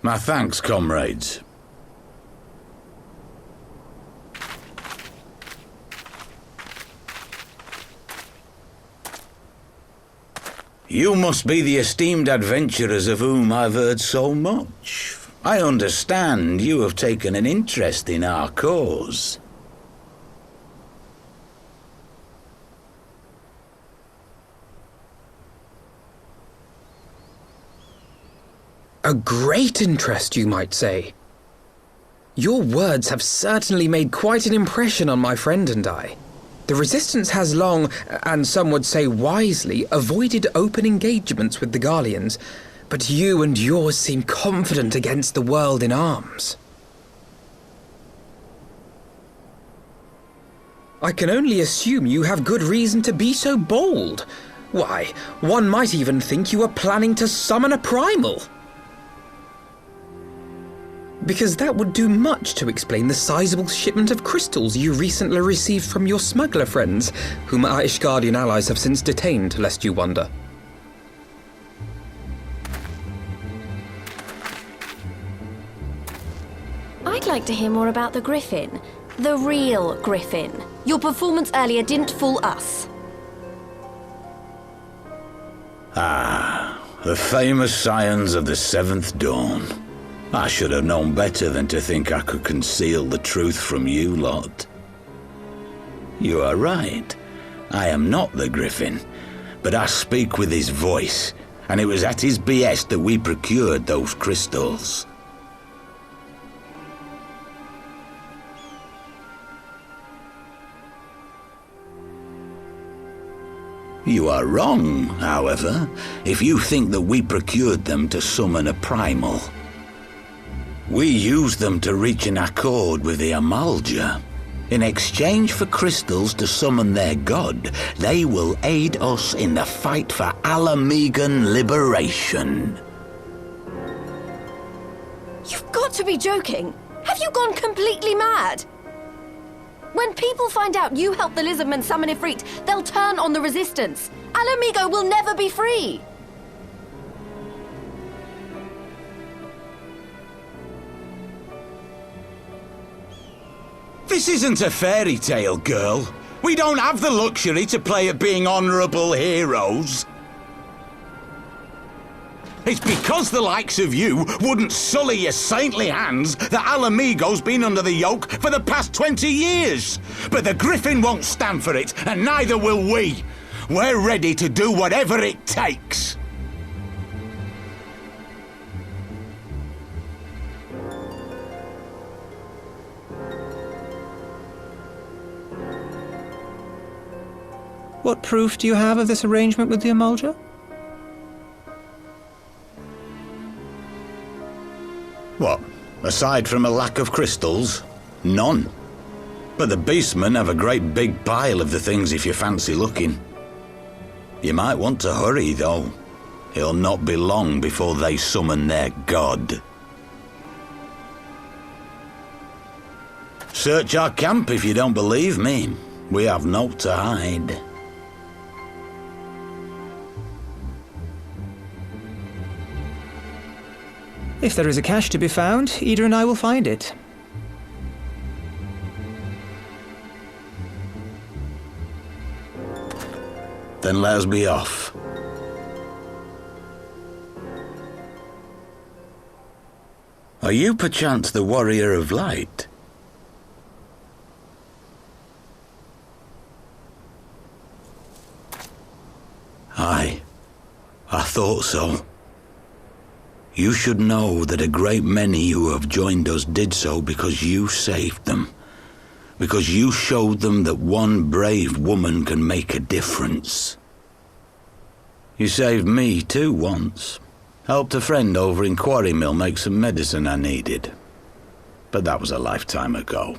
My thanks, comrades. You must be the esteemed adventurers of whom I've heard so much. I understand you have taken an interest in our cause. A great interest, you might say. Your words have certainly made quite an impression on my friend and I. The Resistance has long, and some would say wisely, avoided open engagements with the Garleans, but you and yours seem confident against the world in arms. I can only assume you have good reason to be so bold. Why, one might even think you are planning to summon a primal. Because that would do much to explain the sizable shipment of crystals you recently received from your smuggler friends, whom our Ishgardian allies have since detained, lest you wonder. I'd like to hear more about the Griffin. The real Griffin. Your performance earlier didn't fool us. Ah, the famous scions of the Seventh Dawn. I should have known better than to think I could conceal the truth from you lot. You are right. I am not the Griffin, but I speak with his voice, and it was at his behest that we procured those crystals. You are wrong, however, if you think that we procured them to summon a primal. We used them to reach an accord with the Amalja. In exchange for crystals to summon their god, they will aid us in the fight for Alamegan liberation. You've got to be joking. Have you gone completely mad? When people find out you helped the Lizardmen summon Ifrit, they'll turn on the Resistance. Alamigo will never be free. This isn't a fairy tale, girl. We don't have the luxury to play at being honourable heroes. It's because the likes of you wouldn't sully your saintly hands that Alamigo's been under the yoke for the past 20 years. But the Griffin won't stand for it, and neither will we. We're ready to do whatever it takes. What proof do you have of this arrangement with the Amalja? What? Aside from a lack of crystals? None. But the beastmen have a great big pile of the things if you fancy looking. You might want to hurry, though. It'll not be long before they summon their god. Search our camp if you don't believe me. We have naught to hide. If there is a cache to be found, Ida and I will find it. Then let us be off. Are you perchance the Warrior of Light? Aye, I thought so. You should know that a great many who have joined us did so because you saved them. Because you showed them that one brave woman can make a difference. You saved me too once. Helped a friend over in Quarry Mill make some medicine I needed. But that was a lifetime ago.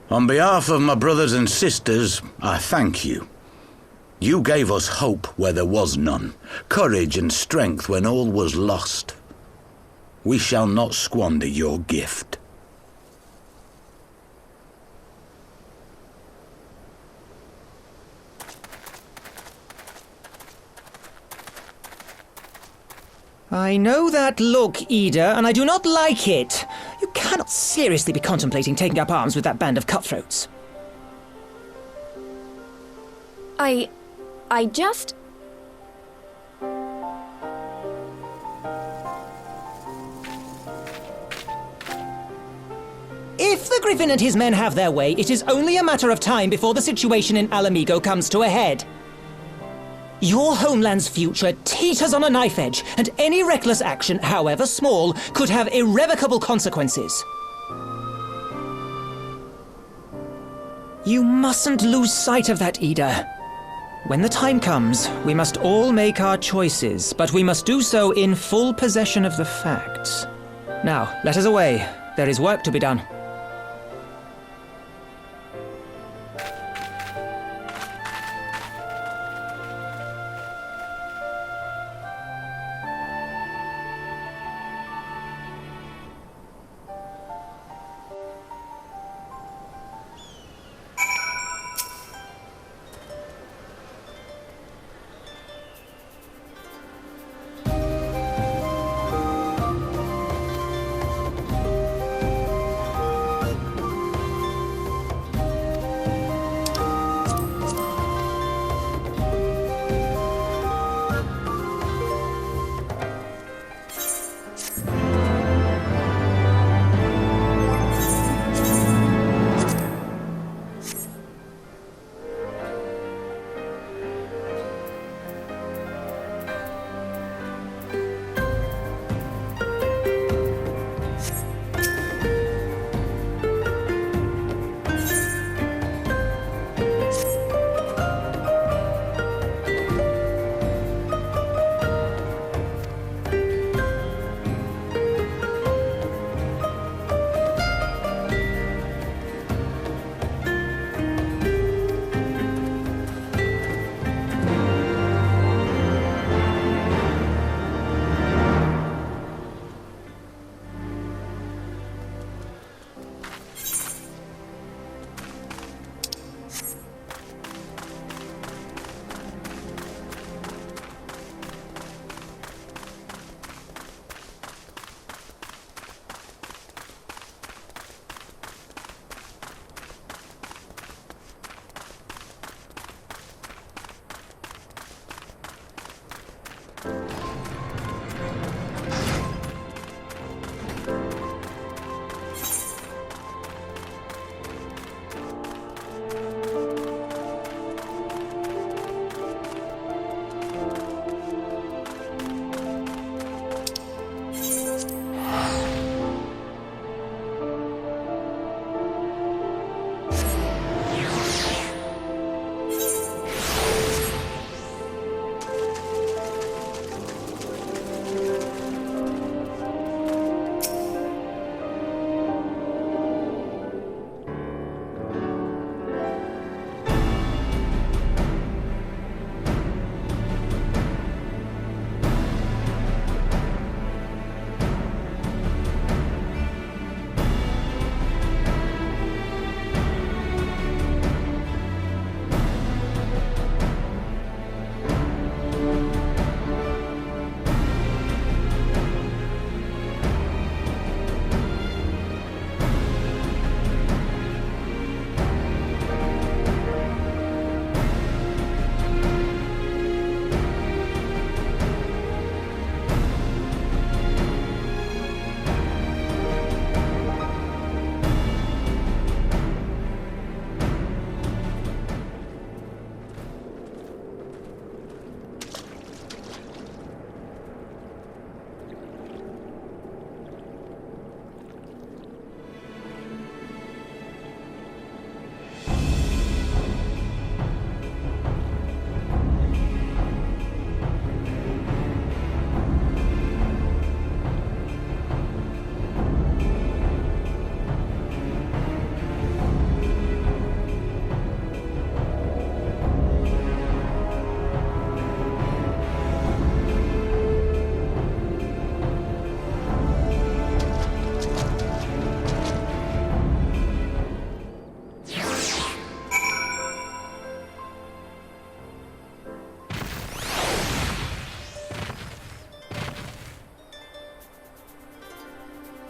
On behalf of my brothers and sisters, I thank you. You gave us hope where there was none, courage and strength when all was lost. We shall not squander your gift. I know that look, Ida, and I do not like it. You cannot seriously be contemplating taking up arms with that band of cutthroats. I just... If the Griffin and his men have their way, it is only a matter of time before the situation in Alamigo comes to a head. Your homeland's future teeters on a knife edge, and any reckless action, however small, could have irrevocable consequences. You mustn't lose sight of that, Ida. When the time comes, we must all make our choices, but we must do so in full possession of the facts. Now, let us away. There is work to be done.